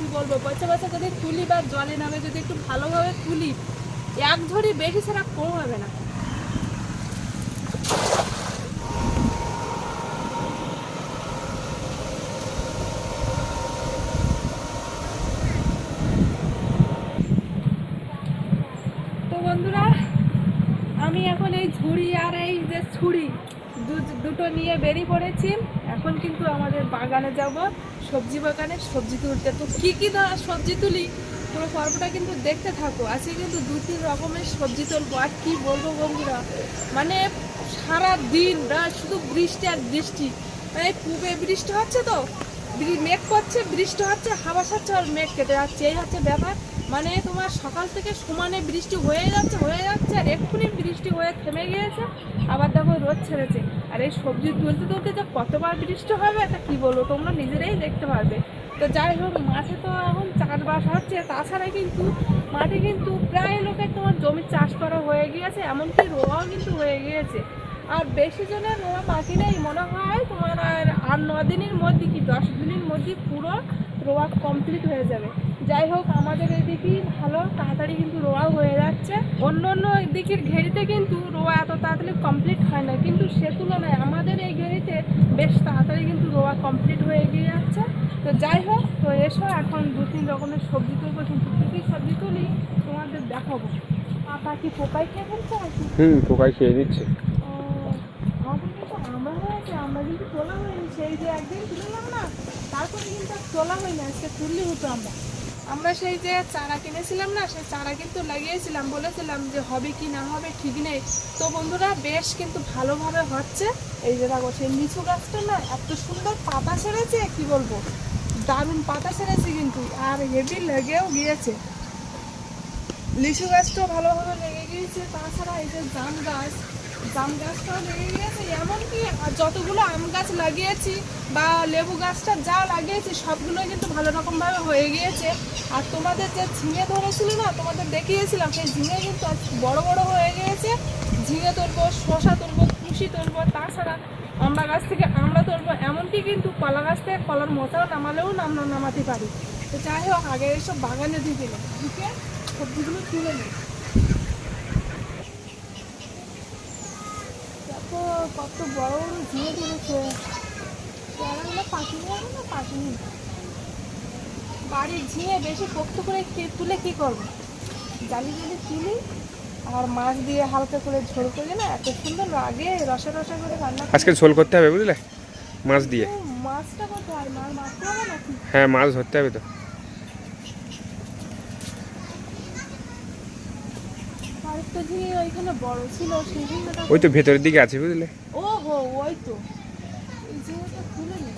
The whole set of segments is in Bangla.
কি বলবো, বছর বছর যদি তুলি বা জলে নামে যদি একটু ভালোভাবে তুলি, এক ঝড়ি বেশি ছাড়া কম হবে না। তো বন্ধুরা, আমি এখন এই ঝুড়ি আর এই যে ছুরি দুটো নিয়ে বেরিয়ে পড়েছি। এখন কিন্তু আমাদের বাগানে যাব, সবজি বাগানে সবজি তুলতে। তো কী কী সবজি তুলি পুরো পর্বটা কিন্তু দেখতে থাকো। আজকে কিন্তু 2-3 রকমের সবজি তুলবো। আর কি বলবো বন্ধুরা, মানে সারা দিন শুধু বৃষ্টি আর বৃষ্টি, মানে পূবে বৃষ্টি হচ্ছে, তো মেঘ করছে, বৃষ্টি হচ্ছে, হাওয়া ছাড়ছে আর মেঘ কেটে যাচ্ছে, এই হচ্ছে ব্যাপার। মানে তোমার সকাল থেকে সমানে বৃষ্টি হয়ে যাচ্ছে আর এক্ষুনি বৃষ্টি হয়ে থেমে গিয়েছে, আবার দেখো রোদ ছেড়েছে। আর এই সবজি তুলতে তুলতে যে কতবার বৃষ্টি হবে এটা কি বলবো, তোমরা নিজেরাই দেখতে পারবে। তো যাই হোক, মাঠে তো এখন চাষবাস হচ্ছে, তাছাড়া কিন্তু মাঠে কিন্তু প্রায় লোকের তোমার জমি চাষ করা হয়ে গিয়েছে, এমনকি রোয়াও কিন্তু হয়ে গিয়েছে। আর বেশি জনের রোয়া বাকি নেই, মনে হয় তোমার আর 9 দিনের মধ্যে কি 10 দিনের মধ্যে পুরো রোয়া কমপ্লিট হয়ে যাবে। যাই হোক, আমাদের এদিকেই ভালো তাড়াতাড়ি কিন্তু রোয়া হয়ে যাচ্ছে। অন্য অন্য দিকের ঘেরিতে কিন্তু রোয়া এত তাড়াতাড়ি কমপ্লিট হয় না, কিন্তু সে তুলনায় আমাদের এই ঘেরিতে বেশ তাড়াতাড়ি কিন্তু রোয়া কমপ্লিট হয়ে গিয়ে যাচ্ছে। তো যাই হোক, তো এসো এখন 2-3 রকমের সবজি তুলবো, কিন্তু কী কী সবজি তুলি তোমাদের দেখাবো। পাতা কি পোকাই খেয়ে ফেলছে নাকি? পোকাই খেয়ে দিচ্ছে। আমাদের কিন্তু আমরা হয়েছে, আমরা কিন্তু তোলা হয়নি। সেই যে একদিন তুললাম না, তারপরে কিন্তু আর তোলা হয়নি, আজকে তুললি হতো। আমরা সেই যে চারা কিনেছিলাম না, সেই চারা কিন্তু লাগিয়েছিলাম, বলেছিলাম যে হবে কি না হবে ঠিক নেই। তো বন্ধুরা, বেশ কিন্তু ভালোভাবে হচ্ছে। এই যে দেখো, সেই লিচু গাছটা না এত সুন্দর পাতা ছেড়েছে, কি বলবো, দারুণ পাতা ছেড়েছে কিন্তু, আর হেভি লেগেও গিয়েছে। লিচু গাছটাও ভালোভাবে লেগে গিয়েছে, তাছাড়া এই যে জাম গাছটাও লেগে গিয়েছে। এমনকি যতগুলো আম গাছ লাগিয়েছি বা লেবু গাছটা যা লাগিয়েছি সবগুলোই কিন্তু ভালো রকমভাবে হয়ে গিয়েছে। আর তোমাদের যে ঝিঙে ধরেছিল না, তোমাদের দেখিয়েছিলাম, সেই ঝিঙে কিন্তু বড় বড় হয়ে গিয়েছে। ঝিঙে তুলবো, শসা তুলবো, কুশি তুলবো, তাছাড়া আমরা গাছ থেকে আমরা তুলবো, এমনকি কিন্তু কলা গাছ থেকে কলার মোচাও নামাতে পারি। তো যাই হোক, আগে এইসব বাগানে ঢুকে সবজিগুলো তুলে নিই। দেখো কত বড় বড় ঝিঙে তুলেছে, পেয়ারাগুলো পাকিনি, না পাকিনি। বাড়ির ঝিঙে বেশি পোক্ত করে তুলে কি করবো, জালি তুলি আর মাছ দিয়ে হালকা করে ঝোল করে না, এত সুন্দর লাগে, রসা রসা করে রান্না। আজকে ঝোল করতে হবে বুঝলে, মাছ দিয়ে। মাছটা কোথায়, মাছ মারতে হবে নাকি? হ্যাঁ, মাছ ধরতে হবে তো। আরেকটা ঝিঙে ওইখানে বড় ছিল, সেই ঝিঙেটা ওই তো ভেতরের দিকে আছে বুঝলে। ও হো, ওই তো, এই ঝিঙেটা তুলে নি।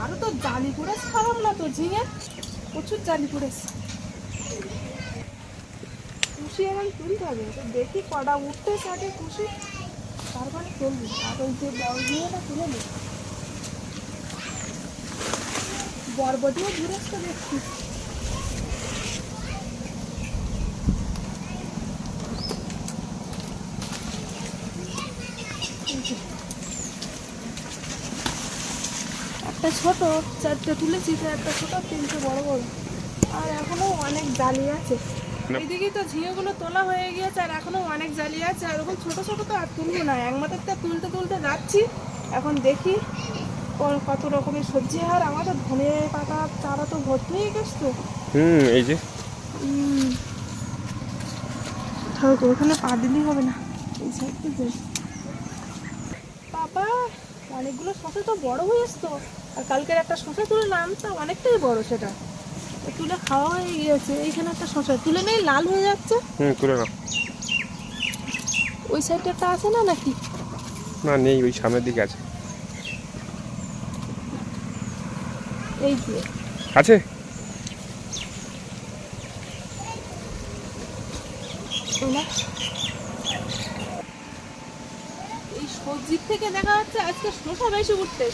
আরো তো জালি পড়েছে, খারাপ না তো ঝিঙে, প্রচুর জালি পড়েছে। কুশি এখন তুলতে হবে, তো দেখি কটা উঠতে থাকে কুশি, তারপরে তুলবি। আর ওই যে ঝিঙেটা তুলে নি। বরবটিও ঘুরে আসতে দেখছি। একটা ছোট 4টে তুলেছি, তো একটা ছোট 3টে বড় বড়, আর এখনো অনেক জালি আছে। এইদিকে তো ঝিঙেগুলো তোলা হয়ে গিয়েছে, আর এখনো অনেক জালি আছে। আর ওরকম ছোট ছোট তো আর তুলবো না, একমাত্রটা তুলতে তুলতে যাচ্ছি। এখন দেখি কত রকমের সবজি। আর আমাদের ধনে পাতা চারা তো ভর্তি হয়ে গেছে তো। এই যে ওখানে পা দিলেই হবে না, এই সাইডটা যাই। বাবা, অনেকগুলো শসা তো বড় হয়ে আসতো। আর কালকের একটা শসা তুলে নাম, তা অনেকটাই বড়, সেটা তুলে খাওয়া হয়ে গিয়েছে। এইখানে একটা শসা তুলে নেই, লাল হয়ে যাচ্ছে। তুলে নাও। ওই সাইডে একটা আছে না নাকি? না, নেই, ওই সামনের দিকে আছে। এই যে আছে। এই সবজির থেকে দেখা যাচ্ছে আজকে শসা বেশি উঠতে,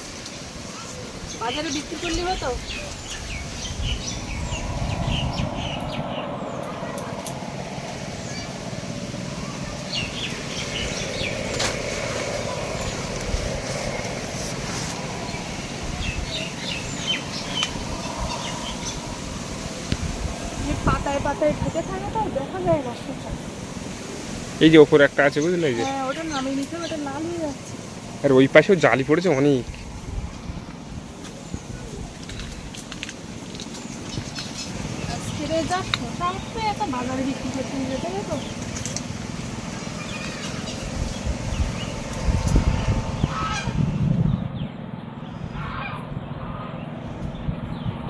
বাজারে বিক্রি করলে হতো। পাতায় ঢেকে থাকে তো দেখা যায় না শসা। এই যে ওপরে একটা আছে বুঝলে, এই যে। হ্যাঁ, ওটা নামিয়ে নিতে হবে, ওটা লাল হয়ে যাচ্ছে। আর ওই পাশেও জালি পড়েছে অনেক। আজকে যা শসা উঠবে একটা বাজারে বিক্রি করতে নিয়ে যেতে হবে তো।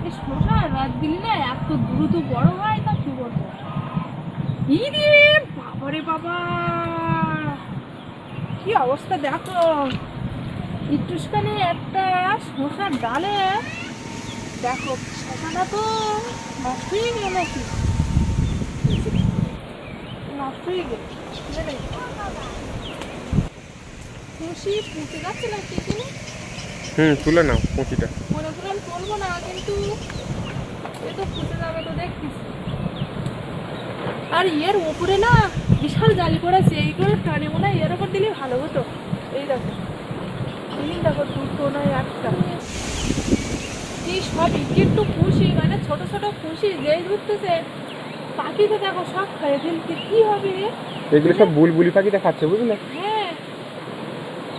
এই শসা রাত দিলে না এত দ্রুত বড় হয়, তা কি বলবো। ইরে বাবারে বাবা, কি অবস্থা দেখো। একটুখানি একটা শসার ডালে দেখো শসাটা তো নষ্ট হয়ে গেল নাকি, নষ্ট হয়ে গেল। খুশি ফুটে যাচ্ছে না কি কিনে তুলে নাও কচিটা। মনে করলাম তুলবো না, কিন্তু এ তো ফুটে যাবে তো দেখতেছি। আর এর উপরে না বিশাল জালি পড়েছে, এইগুলো টানে মনে হয় এর উপর দিলে ভালো হতো। এই দেখো, এই দেখো দুটো নয় একটা, এই সব একটু খুশি, মানে ছোট ছোট খুশি যেই ধরতেছে পাখিতে দেখো সব খেয়ে ফেলছে। কি হবে এগুলো সব বুলবুলি পাখিটা খাচ্ছে বুঝলে। হ্যাঁ,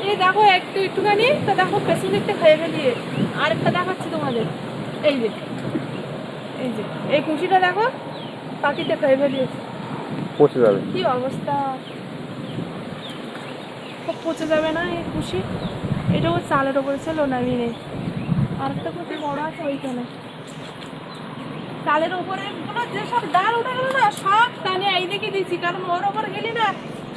এই দেখো একটুখানি তো দেখো পেছন দিকটা খেয়ে ফেলিয়ে। আরেকটা দেখাচ্ছি তোমাদের, এই যে এই যে এই খুশিটা দেখো পাখিতে খেয়ে ফেলিয়েছে। পচে যাবে। কি অবস্থা, খুব পচে যাবে না এই খুশি। এটাও চালের ওপরে ছিল নামিয়ে নেই। আরেকটা খুশি বড় আছে ওইখানে চালের উপরে গুলো যেসব ডাল উঠে গেল না সব টানে এই দিকে দিচ্ছি, কারণ ওর ওপর গেলে না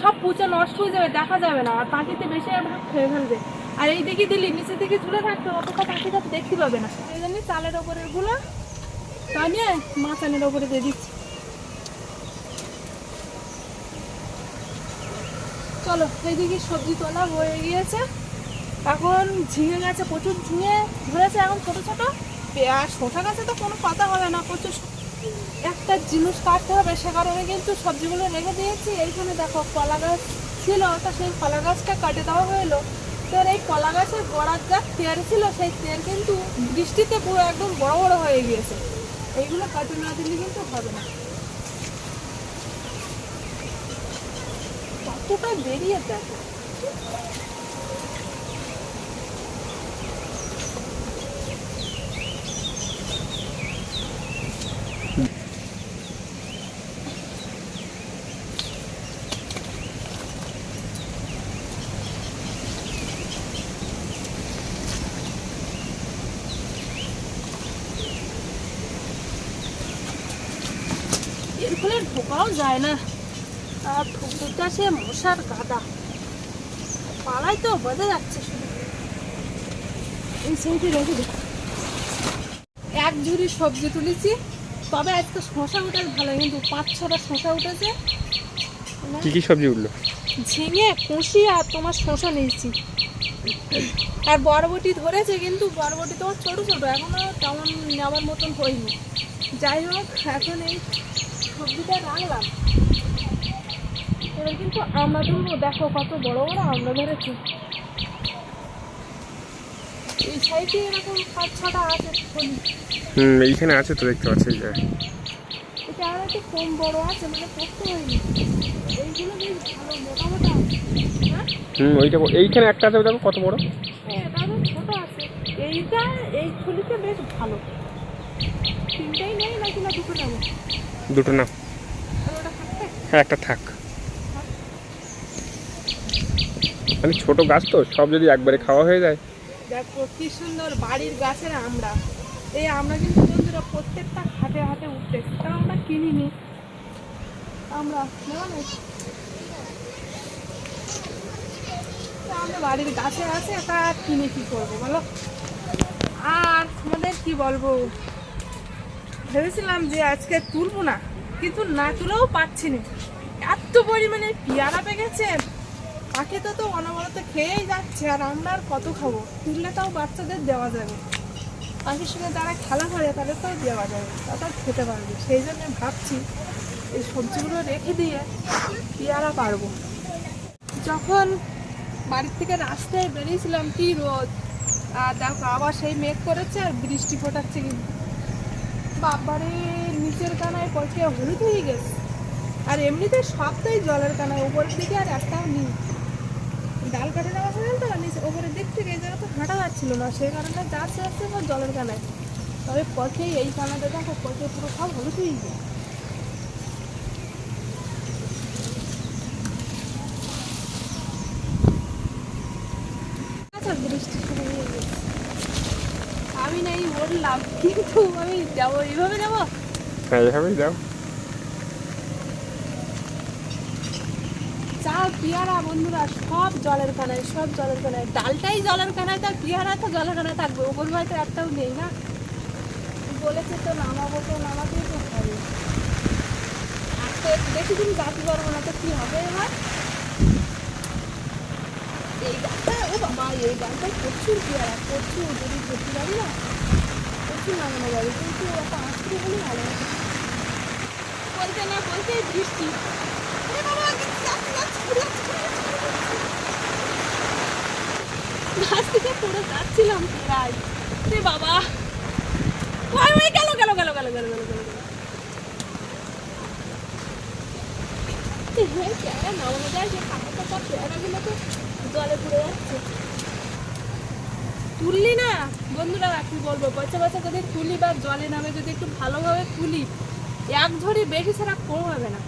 সব পুচে নষ্ট হয়ে যাবে, দেখা যাবে না, আর পাখিতে বেশি ভাগ খেয়ে ফেলবে। আর এই দিকে দিলি নিচের দিকে ঝুলে থাকতে অতটা পাখিটা দেখতে পাবে না, এই জন্য চালের ওপরের গুলো টানিয়ে মাচানের ওপরে দিয়ে দিচ্ছি। চলো এইদিকে সবজি তোলা হয়ে গিয়েছে, এখন ঝিঙে গাছে প্রচুর ঝিঙে ধরেছে, এখন ছোটো ছোটো। আর শসা গাছে তো কোনো পাতা হবে না, প্রচুর একটা জিনিস কাটতে হবে, সে কারণে কিন্তু সবজিগুলো রেখে দিয়েছি। এইখানে দেখো কলা গাছ ছিল, তা সেই কলা গাছটা কাটে দেওয়া হলো। তো এই কলা গাছের গোড়ার যা তের ছিল, সেই তের কিন্তু বৃষ্টিতে পুরো একদম বড় বড় হয়ে গিয়েছে। এইগুলো কাটে না দিলে কিন্তু হবে না। কতটা বেরিয়ে দেখো, এর ফলে ঢোকাও যায় না। আর ঠুকটা সে মশার গাদা, পালাই তো বোঝা যাচ্ছে শুধু। এই সেইটি রেখে দিই। এক ঝুড়ি সবজি তুলেছি, তবে আজকে শসা উঠে ভালো, কিন্তু 5-6টা শসা উঠেছে। কি কি সবজি উঠলো? ঝিঙে, কুশি আর তোমার শসা নিয়েছি। আর বরবটি ধরেছে, কিন্তু বরবটি তোমার ছোটো ছোটো, এখনো তেমন নেওয়ার মতন হয়নি। যাই হোক, এখন এই সবজিটা রাখলাম। এবার কিন্তু আমরা তুলবো, দেখো কত বড় বড় আমরা ধরেছি। এই সাইডে এরকম 5-6টা আছে ফলি। এইখানে আছে তো, দেখতে পাচ্ছি। এটা আর একটু কম বড় আছে, মানে পোক্ত হয়নি। এইগুলো বেশ ভালো মোটা মোটা আছে। হ্যাঁ, ওইটা এইখানে একটা আছে, দেখো কত বড়। এটা তো ছোট আছে। এইটা এই থলিটা বেশ ভালো। তিনটেই নেই নাকি, না দুটো নেবো? দুটো না, আর ওটা থাকবে? হ্যাঁ একটা থাক। মানে ছোট গাছ তো, সব যদি একবারে খাওয়া হয়ে যায়। দেখো কি সুন্দর বাড়ির গাছের আমরা। এই আমরা কিন্তু বন্ধুরা প্রত্যেকটা হাটে হাটে উঠতে, কারণ আমরা কিনিনি, আমরা আমাদের বাড়ির গাছে আছে, তা কিনে কি করবো বলো। আর আমাদের কি বলবো, ভেবেছিলাম যে আজকে তুলবো না, কিন্তু না তুলেও পাচ্ছি না, এত পরিমাণে পেয়ারা পেকেছে। পাখি তো অনবরত খেয়েই যাচ্ছে, আর আমরা আর কত খাবো। তুললে তাও বাচ্চাদের দেওয়া যাবে, পাখির সঙ্গে যারা খেলা করে তাদের তো দেওয়া যাবে, তারা খেতে পারবে। সেই জন্য ভাবছি এই সবজিগুলো রেখে দিয়ে পেয়ারা পারবো। যখন বাড়ির থেকে রাস্তায় বেরিয়েছিলাম কি রোদ, আর দেখো আবার সেই মেঘ করেছে আর বৃষ্টি ফোটাচ্ছে। কিন্তু বাবারে নিচের কানায় পচে হলুদ হয়ে গেছে। আর এমনিতে সবটাই জলের কানায়, উপরের দিকে আর একটাও নেই। ডাল কাটে নেওয়া হয়ে গেল তো নিচে উপরের দিক থেকে এই জায়গা তো হাঁটা যাচ্ছিল না, সেই কারণে যাচ্ছে যাচ্ছে সব জলের কানায়। তবে পচে এই কানাটা দেখো পচে পুরো সব হলুদ হয়ে গেছে। আচ্ছা বৃষ্টি শুরু হয়ে গেছে। আমি নাই বললাম, কিন্তু আমি যাবো এইভাবে যাবো। হ্যাঁ এভাবেই যাও। চা পেয়ারা বন্ধুরা সব জলের কানায়, সব জলের কানায়। ডালটাই জলের কানায়, তার পেয়ারা তো জলের কানায় থাকবে। ওপর হয়তো একটাও নেই না, বলেছে তো নামাবো, তো নামাতেই তো হবে। আর তো বেশি দিন গাছ পারবো না, তো কি হবে এবার? এই গাছটা, ও বাবা এই গাছটায় প্রচুর পেয়ারা, প্রচুর। যদি ধরতে পারি না প্রচুর নামানো যাবে, কিন্তু একটা আঁচড়ে হলে ভালো হবে। বলতে না বলতে বৃষ্টি। আরে বাবা, গাছ থেকে পড়ে যাচ্ছিলাম প্রায়। রে বাবা, ওই ওই গেল গেল গেল গেল গেল গেল গেল। পেয়ারা নামানো যায়, সে কাঁচা কাঁচা পেয়ারাগুলো তো জলে পড়ে যাচ্ছে। তুললি না বন্ধুরা, কি বলবো, পয়সা পয়সা যদি তুলি বা জলে নামে যদি একটু ভালোভাবে তুলি, এক ঝড়ি বেশি ছাড়া কম হবে না।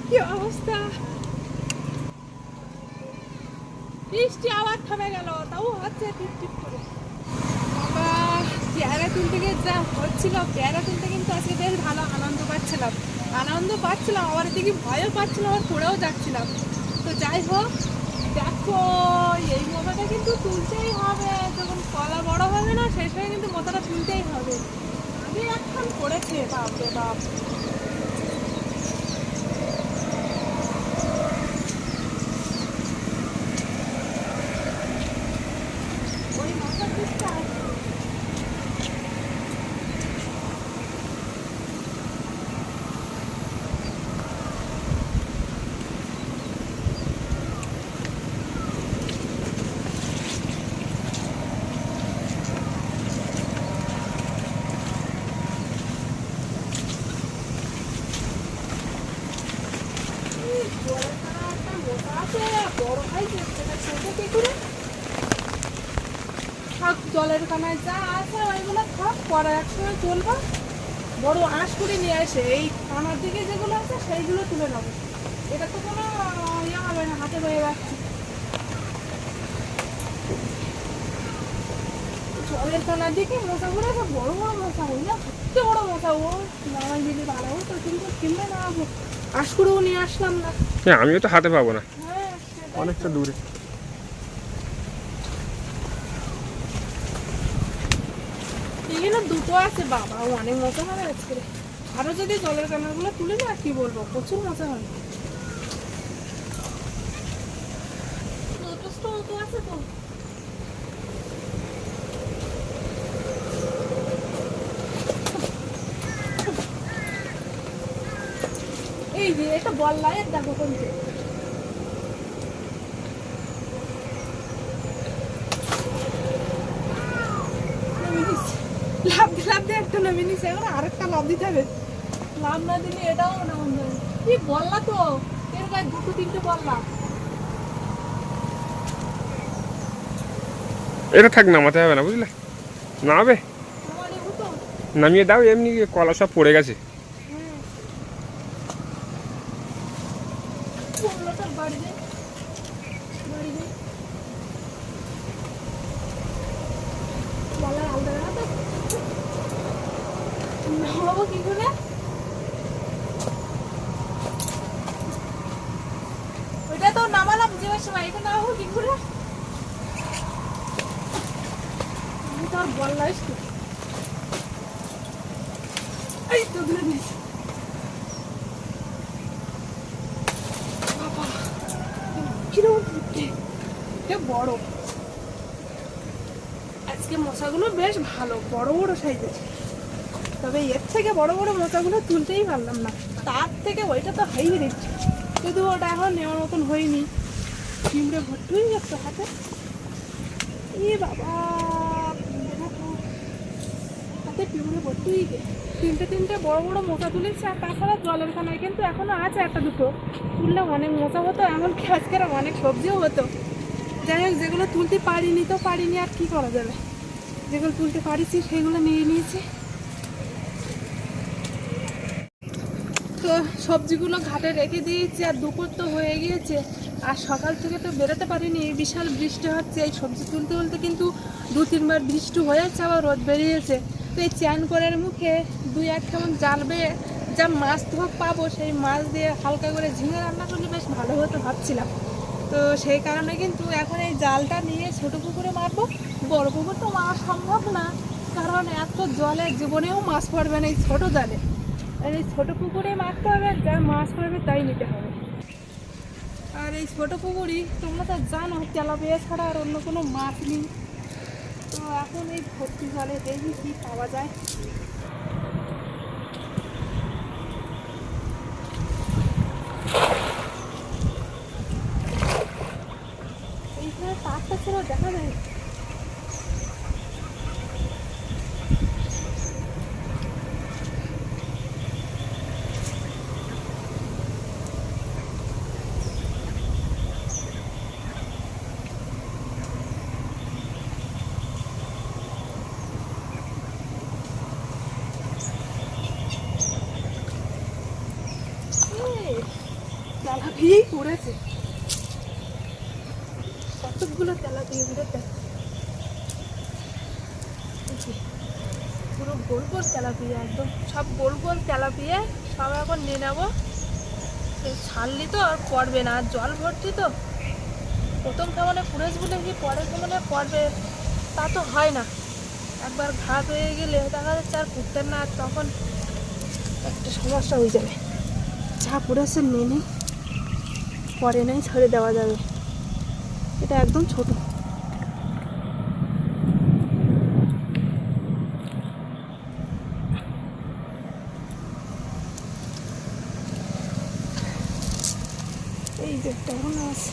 কি অবস্থা, বৃষ্টি আবার থেমে গেল, তাও হচ্ছে টিপ টিপ করে। বাবা, পেয়ারা তুলতে গিয়ে যা হচ্ছিল, পেয়ারা তুলতে কিন্তু আজকে বেশ ভালো আনন্দ পাচ্ছিলাম, আবার এদিকে ভয়ও পাচ্ছিলাম, আবার পড়েও যাচ্ছিলাম। তো যাই হোক, দেখো এই মোটাটা কিন্তু তুলতেই হবে। যখন কলা বড় হবে না, সেই সময় কিন্তু মোটাটা তুলতেই হবে। আগে এখন পড়েছে, বাপরে বাপ। ওই মাথার দিকটা জলের কানায় যা আছে ওইগুলো থাক, পরে একসময় তুলবো। বড় আঁশ করে নিয়ে আসে, এই কানার দিকে যেগুলো আছে সেইগুলো তুলে নেবো। এটা তো কোনো ইয়ে হবে না, হাতে বয়ে যাচ্ছে। জলের কানার দিকে মশাগুলো সব বড় বড় মশা, ওই না সত্যি বড় মশা। ও নামাই দিলে বাড়াবো তো, কিন্তু কিনবে না, আঁশ করেও নিয়ে আসলাম না। হ্যাঁ আমিও তো হাতে পাবো না, হ্যাঁ অনেকটা দূরে। এখানে দুটো আছে বাবা, অনেক মজা হবে আজকে। আরো যদি জলের কানাগুলো তুলে না, কি বলবো, প্রচুর মজা হবে। দুটো আছে তো। এই যে এটা বল লাইট দেখো কোনটা। লাভ দিয়ে একটা নামে নিচ্ছে, এখন আরেকটা লাভ দিতে হবে। লাভ না দিলে এটাও না বন্ধ। কি বললা তো, এর গায়ে দুটো তিনটে বললা। এটা থাক, নামাতে হবে না বুঝলে, নামাবে নামিয়ে দাও। এমনি কলা সব পড়ে গেছে। কি করে ওইটা তো নামালাম যাওয়ার সময়, এটা নামাবো কি করে? আমি তো আর বললাম তো, এই তো ধরে নিয়েছি। বাবা কিরকম থেকে বড়। আজকে মোচাগুলো বেশ ভালো, বড় বড় সাইজের। তবে এর থেকে বড় বড় মোচাগুলো তুলতেই পারলাম না, তার থেকে ওইটা তো হাইব্রিড, শুধু ওটা এখন নেওয়ার মতন হয়নি। পিঁমড়ে ভর্তি হয়ে যাচ্ছে হাতে। এ বাবা, হাতে পিঁমড়ে ভর্তি হয়ে গেছে। তিনটে বড় বড় মোচা তুলেছে, আর তাছাড়া জলের খানায় কিন্তু এখনো আছে একটা দুটো। তুললে অনেক মোচা হতো, এমনকি আজকের অনেক সবজিও হতো। যাই হোক, যেগুলো তুলতে পারিনি আর কি করা যাবে। যেগুলো তুলতে পারিছি সেগুলো নিয়ে নিয়েছি। তো সবজিগুলো ঘাটে রেখে দিয়েছি, আর দুপুর তো হয়ে গিয়েছে। আর সকাল থেকে তো বেরোতে পারিনি, বিশাল বৃষ্টি হচ্ছে। এই সবজি তুলতে কিন্তু 2-3 বার বৃষ্টি হয়ে যাচ্ছে, আবার রোদ বেরিয়েছে। তো এই চ্যান করের মুখে 2-1 কেমন জাল বেয়ে যা মাছ তো পাবো, সেই মাছ দিয়ে হালকা করে ঝিঙে রান্না করলে বেশ ভালো হতো ভাবছিলাম। তো সেই কারণে কিন্তু এখন এই জালটা নিয়ে ছোটো পুকুরে মারবো। বড় পুকুর তো মারা সম্ভব না, কারণ এত জলে জীবনেও মাছ পড়বে না এই ছোটো জালে। আর এই ছোটো পুকুরে মারতে হবে, যা মাছ পড়বে তাই নিতে হবে। আর এই ছোটো পুকুরই তোমরা তো জানো, তেলাপিয়া ছাড়া আর অন্য কোনো মাছ নেই। তো এখন এই ভর্তি জলে দেখি কী পাওয়া যায়। এইখানে তারটা ছিল, দেখা যায়। তেলাপিয়াই পড়েছে, কতগুলো তেলাপিয়া উঠেছে। পুরো গোল গোল তেলাপিয়া, একদম সব গোল গোল তেলাপিয়া। সব এখন নিয়ে নেবো। ছাড়লি তো আর পড়বে না, আর জল ভর্তি তো। প্রথম কেমন পুরেছ বলে কি পরের কেমন পড়বে, তা তো হয় না। একবার ঘাট হয়ে গেলে দেখা যাচ্ছে আর পুড়তে না, তখন একটা সমস্যা হয়ে যাবে। যা পুরেছে নিয়ে নেই, পরে নেই ছেড়ে দেওয়া যাবে। এটা একদম ছোট। এই যে কেমন আছে।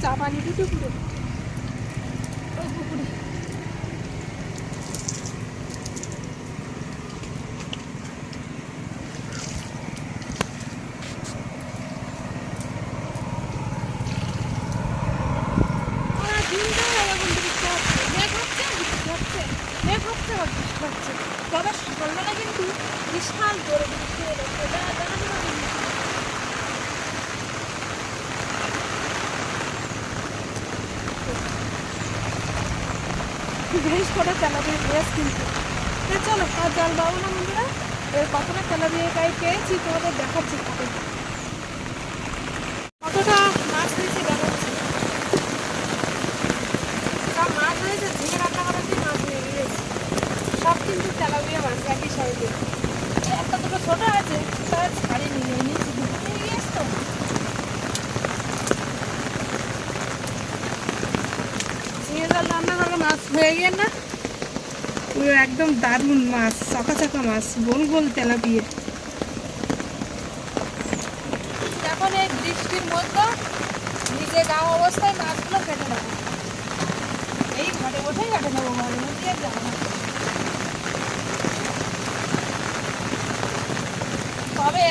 চা পানি দুটো পুরো ওই পুকুরে। তবে সকালবেলা কিন্তু বিশাল জোরে বৃষ্টি হলো, সেটা দেখাতে পারিনি। বেশ কটা তেলাপিয়া পেঁয়াজ কিন্তু। চলো আর জাল পাবো না বন্ধুরা, এর কতটা তেলাপিয়া গায়ে পেয়েছি তোমাদের দেখাচ্ছি। কতটা মাছ হয়েছে দেখাচ্ছি। সব মাছ হয়েছে, ঝিঙে রান্না করার দিয়ে মাছ নিয়ে গিয়েছি। সব কিন্তু তেলাপিয়া মাছ একই সাইজে। একটা দুটো ছোটো আছে, তার ছাড়ি নিয়ে নিয়েছি, দুটো নিয়ে গিয়েছি তো। ঝিঙে জাল রান্না করা মাছ হয়ে গিয়ে না, পুরো একদম দারুণ মাছ, চাকা চাকা মাছ, গোল গোল তেলাপিয়া। এখন এই বৃষ্টির মধ্যে নিজে গাও অবস্থায় মাছগুলো কেটে নেবো। এই ঘাটে বসেই কেটে নেবো, ঘরের মধ্যে যাবো না। তবে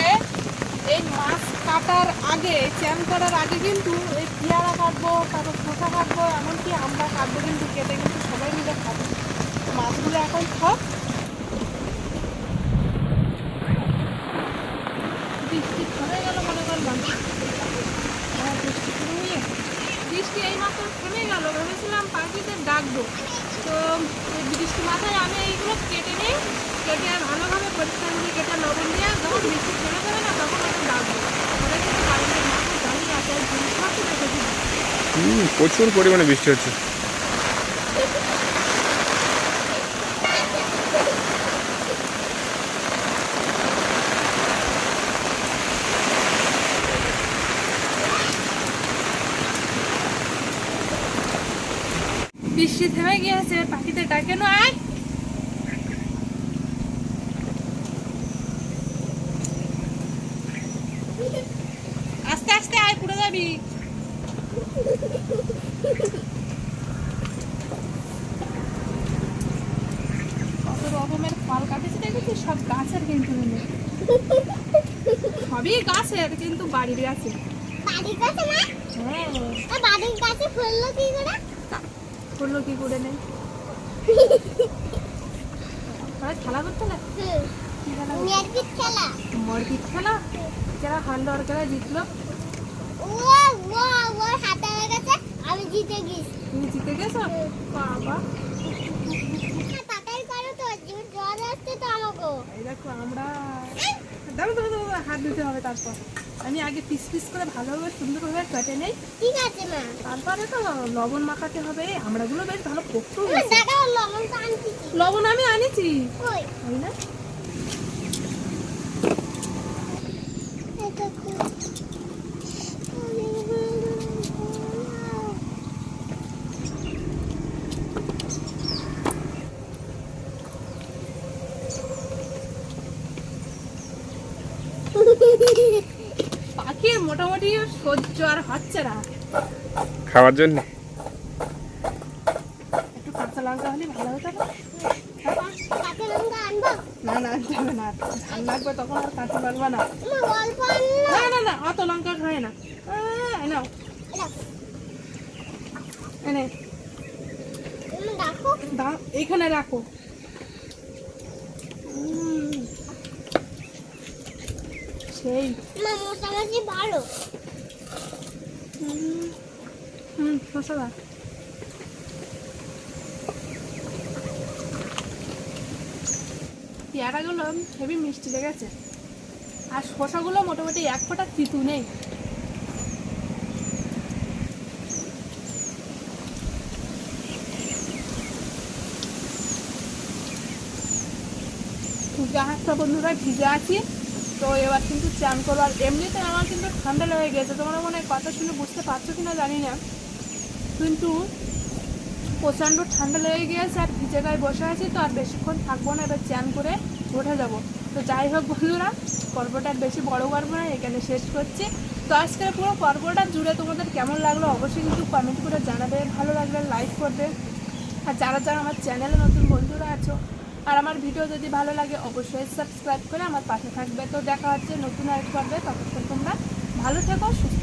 এই মাছ কাটার আগে, চ্যান করার আগে কিন্তু এই পেয়ারা কাটবো, তারপর শসা কাটবো, এমনকি আমরা কাটবো কিন্তু, কেটে কিন্তু সবাই মিলে খাবো। মাছগুলো এখন খাও, বৃষ্টি এইমাত্র থেমে গেল, ভেবেছিলাম পাখিদের ডাকবো। তো এই বৃষ্টি মাথায় আমি এইগুলো কেটে নিই, কেটে ভালোভাবে পরিষ্কার করে কেটে লবণ দিয়ে যখন বৃষ্টি থেমে যাবে না তখন আমি ডাকবো। ওরা কিন্তু বাড়িতে মাথায় দাঁড়িয়ে আছে, আর জিনিসপত্র রেখেছি। প্রচুর পরিমাণে বৃষ্টি হচ্ছে। বৃষ্টি থেমে গিয়েছে, পাখিদের ডাকে না আয়। আস্তে আস্তে আয়, পুড়ে যাবি। কত রকমের ফল কাটেছে দেখেছিস, সব গাছের কিন্তু নেই, সবই গাছের কিন্তু বাড়ির গাছে। বাড়ির কাছে না? হ্যাঁ, আর বাড়ির কাছে ফুললো কি করে? করলো কি করে নেই, খেলা করতে না? কি খেলা করতে? মেরপিট খেলা। মরপিট খেলা, যারা হারলো আর যারা জিতলো। ও ও ওর হাতে হয়ে গেছে, আমি জিতে গেছি। তুমি জিতে গেছো? বাবা, তাড়াতাড়ি করো তো, জ্বর আসছে তো আমাকে। এই দেখো আমরা দাও দাও দাও, হাত দিতে হবে। তারপর আমি আগে পিস পিস করে ভালোভাবে সুন্দরভাবে কেটে নেই, ঠিক আছে মা। তারপরে তো লবণ মাখাতে হবে। আমরাগুলো বেশ ভালো পোক্ত আমার হয়েছে। দাদা লবণ তো আনছি। লবণ আমি আনিছি, কই? তাই না? এটা কই? পাখির মোটামুটি সহ্য আর হচ্ছে না। খাওয়ার জন্য একটু কাঁচা লঙ্কা হলে ভালো হতো না? কাঁচা লঙ্কা আনবো? না না, আনতে হবে না, ধান লাগবে তখন আর কাঁচা লাগবে না। মা অল্প আনলো। না না না, অত লঙ্কা খায় না। নাও, এটা, এনে তুমি দেখো। দাও, এইখানে রাখো। সেই মা মোটামুটি ভালো। মশলা পেয়ারাগুলো হেভি মিষ্টি লেগেছে, আর শসাগুলো মোটামুটি এক ফোঁটা তিতু নেই। জাহাজটা বন্ধুরা ভিজে আছি, তো এবার কিন্তু চান করবো। আর এমনিতে আমার কিন্তু ঠান্ডা লেগে গেছে, তোমরা মনে হয় কথা শুনে বুঝতে পারছো কিনা জানি না, কিন্তু প্রচণ্ড ঠান্ডা লেগে গিয়েছে। আর ভিজে গায়ে বসে আছি, তো আর বেশিক্ষণ থাকবো না, এবার চান করে উঠে যাব। তো যাই হোক বন্ধুরা, পর্বটা আর বেশি বড় করবো না, এখানে শেষ করছি। তো আজকের পুরো পর্বটা জুড়ে তোমাদের কেমন লাগলো অবশ্যই কিন্তু কমেন্ট করে জানাবে, ভালো লাগলে লাইক করবে। আর যারা যারা আমার চ্যানেলে নতুন বন্ধুরা আছো আর আমার ভিডিও যদি ভালো লাগে অবশ্যই সাবস্ক্রাইব করে আমার পাশে থাকবে। তো দেখা হচ্ছে নতুন আরেক পর্বে, ততক্ষণ তোমরা ভালো থেকো, সুস্থ